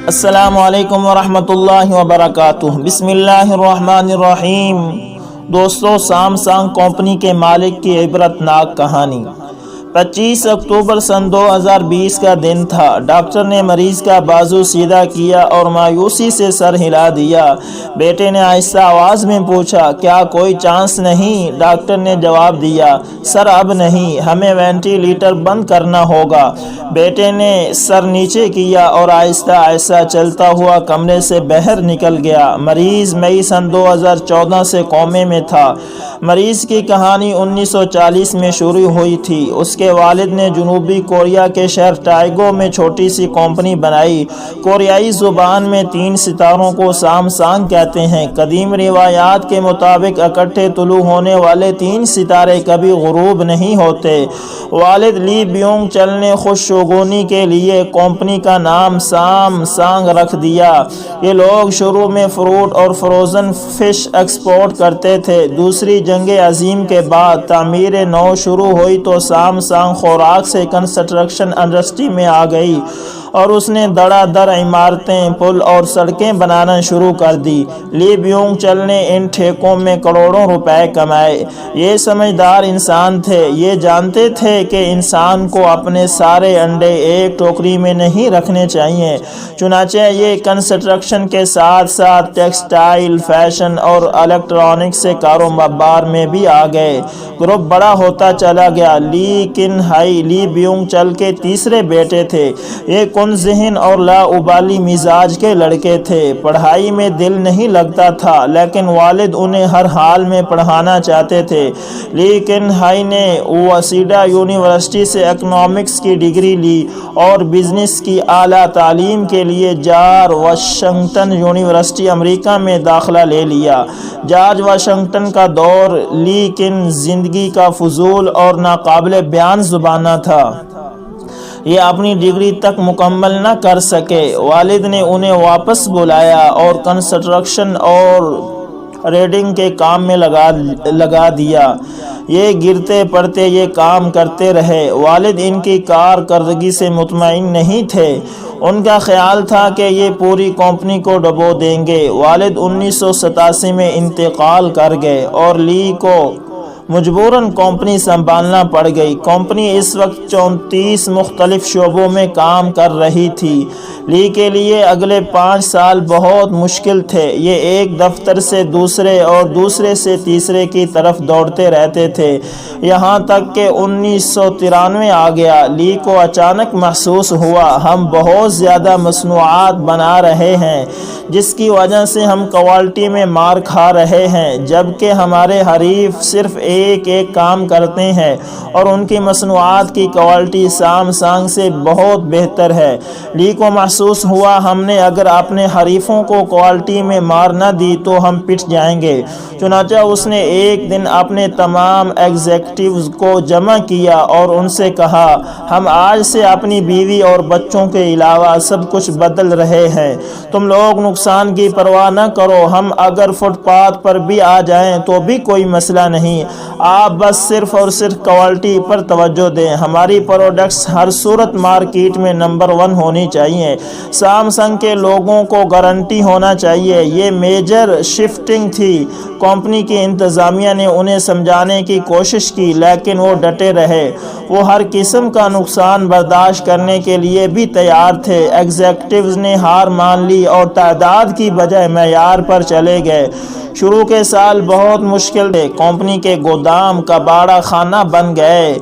السلام علیکم ورحمۃ اللہ وبرکاتہ۔ بسم اللہ الرحمن الرحیم۔ دوستو، سامسنگ کمپنی کے مالک کی عبرتناک کہانی۔ 25 اکتوبر سن 2020 کا دن تھا۔ ڈاکٹر نے مریض کا بازو سیدھا کیا اور مایوسی سے سر ہلا دیا۔ بیٹے نے آہستہ آواز میں پوچھا، کیا کوئی چانس نہیں؟ ڈاکٹر نے جواب دیا، سر اب نہیں، ہمیں وینٹی لیٹر بند کرنا ہوگا۔ بیٹے نے سر نیچے کیا اور آہستہ آہستہ چلتا ہوا کمرے سے باہر نکل گیا۔ مریض مئی سن 2014 سے کومے میں تھا۔ مریض کی کہانی 1940 میں شروع ہوئی تھی۔ اس کے والد نے جنوبی کوریا کے شہر ٹائگو میں چھوٹی سی کمپنی بنائی۔ کوریائی زبان میں 3 ستاروں کو سامسانگ کہتے ہیں۔ قدیم روایات کے مطابق اکٹھے طلوع ہونے والے 3 ستارے کبھی غروب نہیں ہوتے۔ والد لی بیونگ چل نے خوش شگونی کے لیے کمپنی کا نام سامسانگ رکھ دیا۔ یہ لوگ شروع میں فروٹ اور فروزن فش ایکسپورٹ کرتے تھے۔ دوسری جنگ عظیم کے بعد تعمیر نو شروع ہوئی تو سامسانگ خوراک سے کنسٹرکشن انڈسٹری میں آ گئی اور اس نے دڑا دڑ عمارتیں، پل اور سڑکیں بنانا شروع کر دی۔ لی بیونگ چل نے ان ٹھیکوں میں کروڑوں روپے کمائے۔ یہ سمجھدار انسان تھے۔ یہ جانتے تھے کہ انسان کو اپنے سارے انڈے ایک ٹوکری میں نہیں رکھنے چاہیے۔ چنانچہ یہ کنسٹرکشن کے ساتھ ساتھ ٹیکسٹائل، فیشن اور الیکٹرانکس سے کاروبار میں بھی آ گئے۔ گروپ بڑا ہوتا چلا گیا۔ لی کن ہائی لی بیونگ چل کے تیسرے بیٹے تھے۔ یہ کن ذہن اور لاابالی مزاج کے لڑکے تھے۔ پڑھائی میں دل نہیں لگتا تھا، لیکن والد انہیں ہر حال میں پڑھانا چاہتے تھے۔ لی کن ہائی نے واسیڈا یونیورسٹی سے اکنامکس کی ڈگری لی اور بزنس کی اعلیٰ تعلیم کے لیے جارج واشنگٹن یونیورسٹی امریکہ میں داخلہ لے لیا۔ جارج واشنگٹن کا دور لی کن زندگی کا فضول اور ناقابل بیان زمانہ تھا۔ یہ اپنی ڈگری تک مکمل نہ کر سکے۔ والد نے انہیں واپس بلایا اور کنسٹرکشن اور ریڈنگ کے کام میں لگا دیا۔ یہ گرتے پڑتے یہ کام کرتے رہے۔ والد ان کی کارکردگی سے مطمئن نہیں تھے۔ ان کا خیال تھا کہ یہ پوری کمپنی کو ڈبو دیں گے۔ والد 1987 میں انتقال کر گئے اور لی کو مجبوراً کمپنی سنبھالنا پڑ گئی۔ کمپنی اس وقت 34 مختلف شعبوں میں کام کر رہی تھی۔ لی کے لیے اگلے 5 سال بہت مشکل تھے۔ یہ ایک دفتر سے دوسرے اور دوسرے سے تیسرے کی طرف دوڑتے رہتے تھے، یہاں تک کہ 1993 آ گیا۔ لی کو اچانک محسوس ہوا، ہم بہت زیادہ مصنوعات بنا رہے ہیں، جس کی وجہ سے ہم کوالٹی میں مار کھا رہے ہیں، جبکہ ہمارے حریف صرف ایک کام کرتے ہیں اور ان کی مصنوعات کی کوالٹی سامسانگ سے بہت بہتر ہے۔ لی کو محسوس ہوا، ہم نے اگر اپنے حریفوں کو کوالٹی میں مار نہ دی تو ہم پٹ جائیں گے۔ چنانچہ اس نے ایک دن اپنے تمام ایگزیکٹوز کو جمع کیا اور ان سے کہا، ہم آج سے اپنی بیوی اور بچوں کے علاوہ سب کچھ بدل رہے ہیں۔ تم لوگ نقصان کی پرواہ نہ کرو، ہم اگر فٹ پاتھ پر بھی آ جائیں تو بھی کوئی مسئلہ نہیں، آپ بس صرف اور صرف کوالٹی پر توجہ دیں۔ ہماری پروڈکٹس ہر صورت مارکیٹ میں نمبر 1 ہونی چاہیے۔ سامسنگ کے لوگوں کو گارنٹی ہونا چاہیے۔ یہ میجر شفٹنگ تھی۔ کمپنی کی انتظامیہ نے انہیں سمجھانے کی کوشش کی، لیکن وہ ڈٹے رہے۔ وہ ہر قسم کا نقصان برداشت کرنے کے لیے بھی تیار تھے۔ ایگزیکٹوز نے ہار مان لی اور تعداد کی بجائے معیار پر چلے گئے۔ شروع کے سال بہت مشکل تھے۔ کمپنی کے گودام کباڑہ خانہ بن گئے۔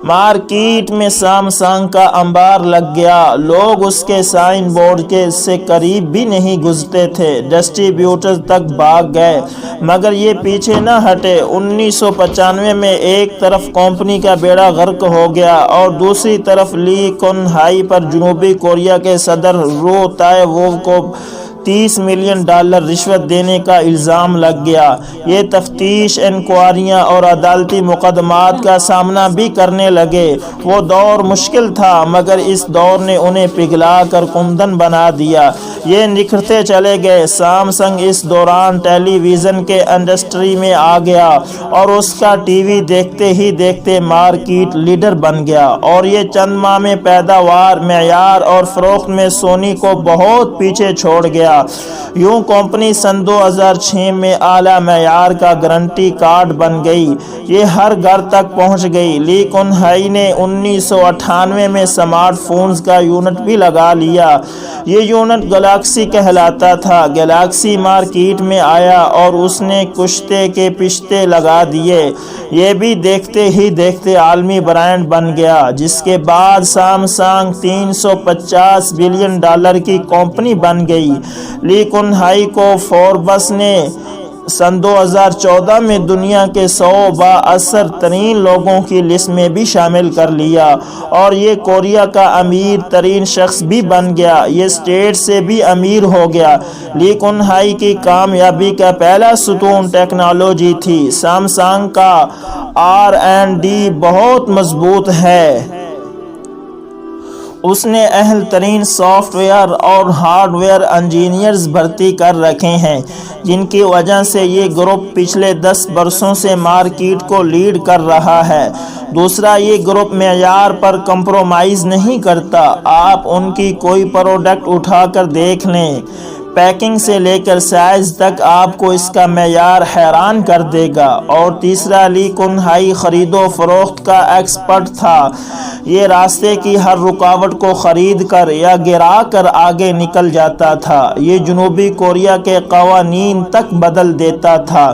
مارکیٹ میں سامسنگ کا انبار لگ گیا۔ لوگ اس کے سائن بورڈ سے قریب بھی نہیں گزرتے تھے۔ ڈسٹریبیوٹر تک بھاگ گئے، مگر یہ پیچھے نہ ہٹے۔ 1995 میں ایک طرف کمپنی کا بیڑا غرق ہو گیا اور دوسری طرف لی کن ہائی پر جنوبی کوریا کے صدر رو تائے وو کو $30 ملین رشوت دینے کا الزام لگ گیا۔ یہ تفتیش، انکوائریاں اور عدالتی مقدمات کا سامنا بھی کرنے لگے۔ وہ دور مشکل تھا، مگر اس دور نے انہیں پگھلا کر کندن بنا دیا۔ یہ نکھرتے چلے گئے۔ سامسنگ اس دوران ٹیلی ویژن کے انڈسٹری میں آ گیا اور اس کا ٹی وی دیکھتے ہی دیکھتے مارکیٹ لیڈر بن گیا، اور یہ چند ماہ میں پیداوار، معیار اور فروخت میں سونی کو بہت پیچھے چھوڑ گیا۔ یوں کمپنی سن 2006 میں اعلیٰ معیار کا گارنٹی کارڈ بن گئی۔ یہ ہر گھر تک پہنچ گئی۔ لی کن ہائی نے 1998 میں سمارٹ فونز کا یونٹ بھی لگا لیا۔ یہ یونٹ گلیکسی کہلاتا تھا۔ گلیکسی مارکیٹ میں آیا اور اس نے کشتے کے پشتے لگا دیے۔ یہ بھی دیکھتے ہی دیکھتے عالمی برانڈ بن گیا، جس کے بعد سامسنگ $350 بلین کی کمپنی بن گئی۔ لی کن ہائی کو فوربس نے سن 2014 میں دنیا کے 100 بااثر ترین لوگوں کی لسٹ میں بھی شامل کر لیا، اور یہ کوریا کا امیر ترین شخص بھی بن گیا۔ یہ اسٹیٹ سے بھی امیر ہو گیا۔ لی کن ہائی کی کامیابی کا پہلا ستون ٹیکنالوجی تھی۔ سامسنگ کا R&D بہت مضبوط ہے۔ اس نے اہل ترین سافٹ ویئر اور ہارڈ ویئر انجینئرز بھرتی کر رکھے ہیں، جن کی وجہ سے یہ گروپ پچھلے 10 برسوں سے مارکیٹ کو لیڈ کر رہا ہے۔ دوسرا، یہ گروپ معیار پر کمپرومائز نہیں کرتا۔ آپ ان کی کوئی پروڈکٹ اٹھا کر دیکھ لیں، پیکنگ سے لے کر سائز تک آپ کو اس کا معیار حیران کر دے گا۔ اور تیسرا، لی کن ہائی خرید و فروخت کا ایکسپرٹ تھا۔ یہ راستے کی ہر رکاوٹ کو خرید کر یا گرا کر آگے نکل جاتا تھا۔ یہ جنوبی کوریا کے قوانین تک بدل دیتا تھا۔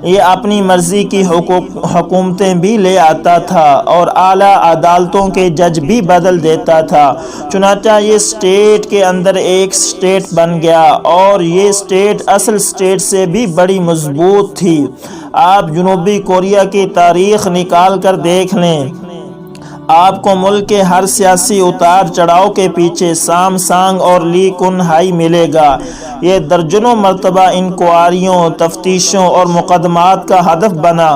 یہ اپنی مرضی کی حکومتیں بھی لے آتا تھا اور اعلیٰ عدالتوں کے جج بھی بدل دیتا تھا۔ چنانچہ یہ اسٹیٹ کے اندر ایک اسٹیٹ بن گیا، اور یہ اسٹیٹ اصل اسٹیٹ سے بھی بڑی مضبوط تھی۔ آپ جنوبی کوریا کی تاریخ نکال کر دیکھ لیں، آپ کو ملک کے ہر سیاسی اتار چڑھاؤ کے پیچھے سامسنگ اور لی کن ہائی ملے گا۔ یہ درجنوں مرتبہ انکوائریوں، تفتیشوں اور مقدمات کا ہدف بنا۔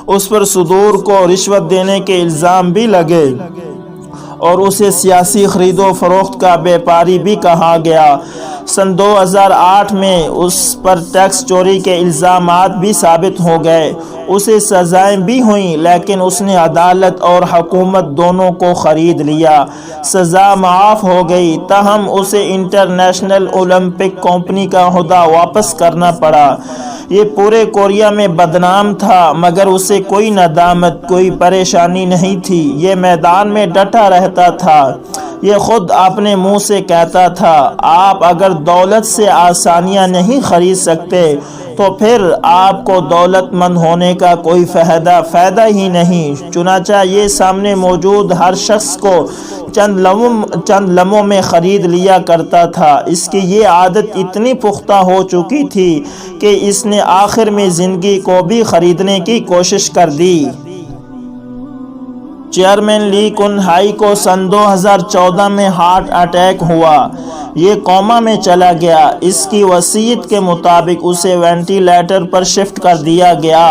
اس پر صدور کو رشوت دینے کے الزام بھی لگے، اور اسے سیاسی خرید و فروخت کا بیپاری بھی کہا گیا۔ سن 2008 میں اس پر ٹیکس چوری کے الزامات بھی ثابت ہو گئے۔ اسے سزائیں بھی ہوئیں، لیکن اس نے عدالت اور حکومت دونوں کو خرید لیا۔ سزا معاف ہو گئی، تاہم اسے انٹرنیشنل اولمپک کمپنی کا عہدہ واپس کرنا پڑا۔ یہ پورے کوریا میں بدنام تھا، مگر اسے کوئی ندامت، کوئی پریشانی نہیں تھی۔ یہ میدان میں ڈٹا رہتا تھا۔ یہ خود اپنے منہ سے کہتا تھا، آپ اگر دولت سے آسانیاں نہیں خرید سکتے تو پھر آپ کو دولت مند ہونے کا کوئی فائدہ ہی نہیں۔ چنانچہ یہ سامنے موجود ہر شخص کو چند لمحوں میں خرید لیا کرتا تھا۔ اس کی یہ عادت اتنی پختہ ہو چکی تھی کہ اس نے آخر میں زندگی کو بھی خریدنے کی کوشش کر دی۔ چیئرمین لی کن ہائی کو سن 2014 میں ہارٹ اٹیک ہوا۔ یہ کوما میں چلا گیا۔ اس کی وصیت کے مطابق اسے وینٹی لیٹر پر شفٹ کر دیا گیا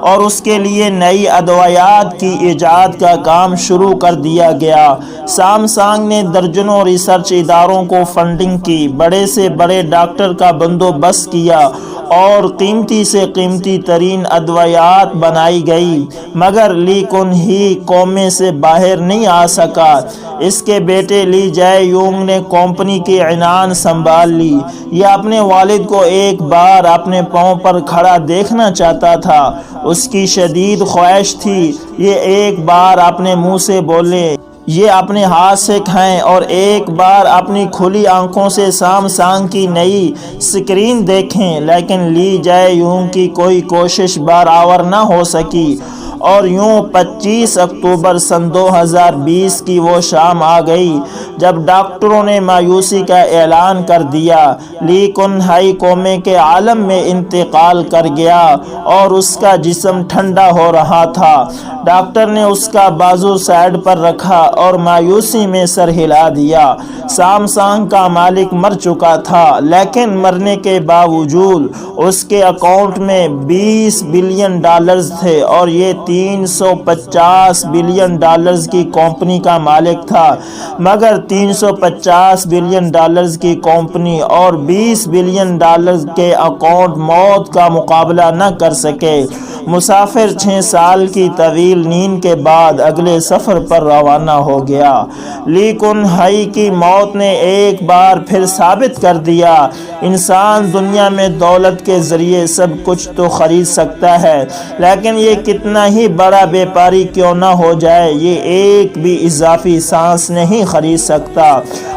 اور اس کے لیے نئی ادویات کی ایجاد کا کام شروع کر دیا گیا۔ سامسنگ نے درجنوں ریسرچ اداروں کو فنڈنگ کی، بڑے سے بڑے ڈاکٹر کا بندوبست کیا اور قیمتی سے قیمتی ترین ادویات بنائی گئی، مگر لی کن ہی کومے سے باہر نہیں آ سکا۔ اس کے بیٹے لی جائے یونگ نے کمپنی کی عنان سنبھال لی۔ یہ اپنے والد کو ایک بار اپنے پاؤں پر کھڑا دیکھنا چاہتا تھا۔ اس کی شدید خواہش تھی یہ ایک بار اپنے منہ سے بولے، یہ اپنے ہاتھ سے کھائیں اور ایک بار اپنی کھلی آنکھوں سے سامسنگ کی نئی سکرین دیکھیں، لیکن لی جائے یونگ کی کوئی کوشش برآور نہ ہو سکی، اور یوں 25 اکتوبر سن 2020 کی وہ شام آ گئی جب ڈاکٹروں نے مایوسی کا اعلان کر دیا۔ لی کن ہائی کومے کے عالم میں انتقال کر گیا اور اس کا جسم ٹھنڈا ہو رہا تھا۔ ڈاکٹر نے اس کا بازو سائیڈ پر رکھا اور مایوسی میں سر ہلا دیا۔ سامسنگ کا مالک مر چکا تھا، لیکن مرنے کے باوجود اس کے اکاؤنٹ میں $20 بلین تھے، اور یہ 350 بلین ڈالرز کی کمپنی کا مالک تھا، مگر 350 بلین ڈالرز کی کمپنی اور 20 بلین ڈالرز کے اکاؤنٹ موت کا مقابلہ نہ کر سکے۔ مسافر 6 سال کی طویل نیند کے بعد اگلے سفر پر روانہ ہو گیا۔ لی کن ہائی کی موت نے ایک بار پھر ثابت کر دیا، انسان دنیا میں دولت کے ذریعے سب کچھ تو خرید سکتا ہے، لیکن یہ کتنا ہی بڑا بیپاری کیوں نہ ہو جائے، یہ ایک بھی اضافی سانس نہیں خرید سکتا،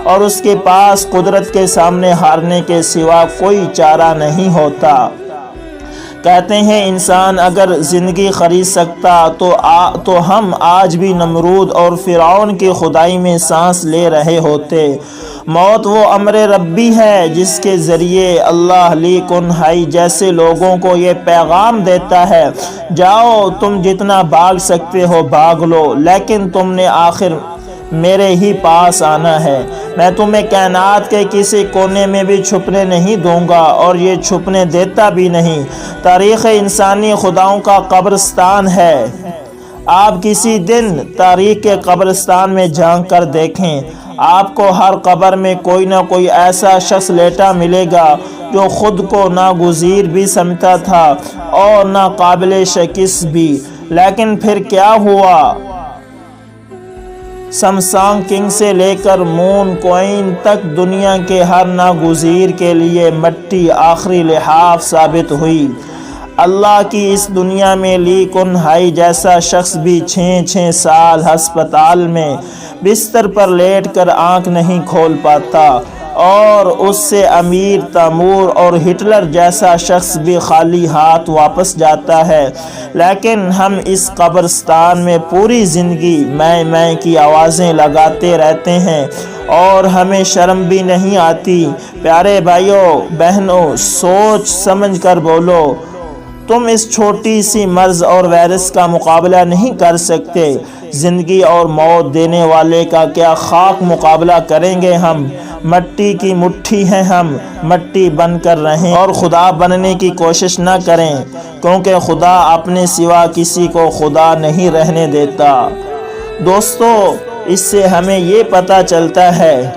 اور اس کے پاس قدرت کے سامنے ہارنے کے سوا کوئی چارہ نہیں ہوتا۔ کہتے ہیں انسان اگر زندگی خرید سکتا تو ہم آج بھی نمرود اور فرعون کی خدائی میں سانس لے رہے ہوتے۔ موت وہ امر ربی ہے جس کے ذریعے اللہ لی کن ہائی جیسے لوگوں کو یہ پیغام دیتا ہے، جاؤ تم جتنا بھاگ سکتے ہو بھاگ لو، لیکن تم نے آخر میرے ہی پاس آنا ہے۔ میں تمہیں کائنات کے کسی کونے میں بھی چھپنے نہیں دوں گا، اور یہ چھپنے دیتا بھی نہیں۔ تاریخ انسانی خداؤں کا قبرستان ہے۔ آپ کسی دن تاریخ کے قبرستان میں جھانک کر دیکھیں، آپ کو ہر قبر میں کوئی نہ کوئی ایسا شخص لیٹا ملے گا جو خود کو ناگزیر بھی سمجھتا تھا اور ناقابل شکست بھی۔ لیکن پھر کیا ہوا؟ سمسانگ کنگ سے لے کر مون کوئن تک دنیا کے ہر ناگزیر کے لیے مٹی آخری لحاف ثابت ہوئی۔ اللہ کی اس دنیا میں لی کن ہائی جیسا شخص بھی 6 سال ہسپتال میں بستر پر لیٹ کر آنکھ نہیں کھول پاتا، اور اس سے امیر تیمور اور ہٹلر جیسا شخص بھی خالی ہاتھ واپس جاتا ہے۔ لیکن ہم اس قبرستان میں پوری زندگی میں کی آوازیں لگاتے رہتے ہیں اور ہمیں شرم بھی نہیں آتی۔ پیارے بھائیوں بہنوں، سوچ سمجھ کر بولو، تم اس چھوٹی سی مرض اور وائرس کا مقابلہ نہیں کر سکتے، زندگی اور موت دینے والے کا کیا خاک مقابلہ کریں گے ہم؟ مٹی کی مٹھی ہیں ہم، مٹی بن کر رہیں اور خدا بننے کی کوشش نہ کریں، کیونکہ خدا اپنے سوا کسی کو خدا نہیں رہنے دیتا۔ دوستو، اس سے ہمیں یہ پتہ چلتا ہے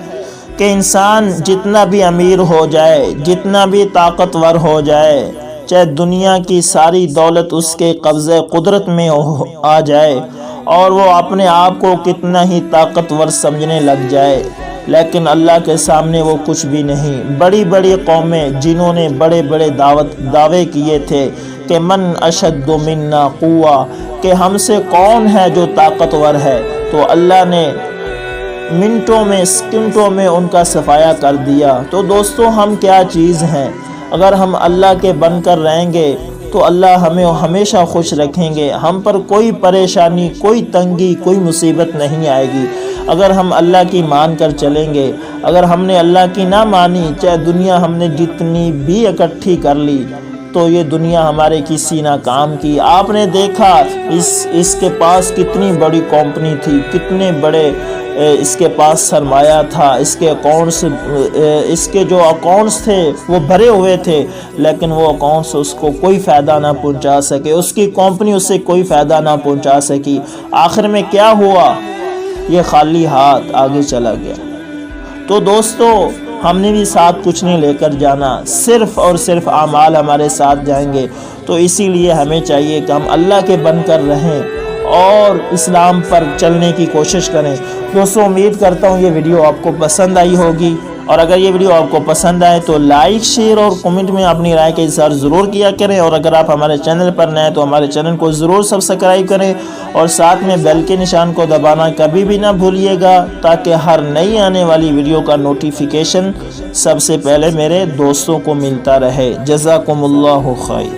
کہ انسان جتنا بھی امیر ہو جائے، جتنا بھی طاقتور ہو جائے، چاہے دنیا کی ساری دولت اس کے قبضے قدرت میں آ جائے اور وہ اپنے آپ کو کتنا ہی طاقتور سمجھنے لگ جائے، لیکن اللہ کے سامنے وہ کچھ بھی نہیں۔ بڑی بڑی قومیں جنہوں نے بڑے بڑے دعوے کیے تھے کہ من اشد منا قوہ، کہ ہم سے کون ہے جو طاقتور ہے، تو اللہ نے منٹوں میں سیکنڈوں میں ان کا صفایا کر دیا۔ تو دوستو، ہم کیا چیز ہیں؟ اگر ہم اللہ کے بن کر رہیں گے تو اللہ ہمیں ہمیشہ خوش رکھیں گے، ہم پر کوئی پریشانی، کوئی تنگی، کوئی مصیبت نہیں آئے گی اگر ہم اللہ کی مان کر چلیں گے۔ اگر ہم نے اللہ کی نہ مانی، چاہے دنیا ہم نے جتنی بھی اکٹھی کر لی، تو یہ دنیا ہمارے کسی نہ کام کی۔ آپ نے دیکھا اس کے پاس کتنی بڑی کمپنی تھی، کتنے بڑے اس کے پاس سرمایہ تھا، اس کے جو اکاؤنٹس تھے وہ بھرے ہوئے تھے، لیکن وہ اکاؤنٹس اس کو کوئی فائدہ نہ پہنچا سکے، اس کی کمپنی اس سے کوئی فائدہ نہ پہنچا سکی۔ آخر میں کیا ہوا؟ یہ خالی ہاتھ آگے چلا گیا۔ تو دوستو، ہم نے بھی ساتھ کچھ نہیں لے کر جانا، صرف اور صرف اعمال ہمارے ساتھ جائیں گے۔ تو اسی لیے ہمیں چاہیے کہ ہم اللہ کے بن کر رہیں اور اسلام پر چلنے کی کوشش کریں۔ دوستو، امید کرتا ہوں یہ ویڈیو آپ کو پسند آئی ہوگی، اور اگر یہ ویڈیو آپ کو پسند آئے تو لائک، شیئر اور کمنٹ میں اپنی رائے کا اظہار ضرور کیا کریں، اور اگر آپ ہمارے چینل پر نئے تو ہمارے چینل کو ضرور سبسکرائب کریں اور ساتھ میں بیل کے نشان کو دبانا کبھی بھی نہ بھولیے گا، تاکہ ہر نئی آنے والی ویڈیو کا نوٹیفیکیشن سب سے پہلے میرے دوستوں کو ملتا رہے۔ جزاکم اللہ خیر۔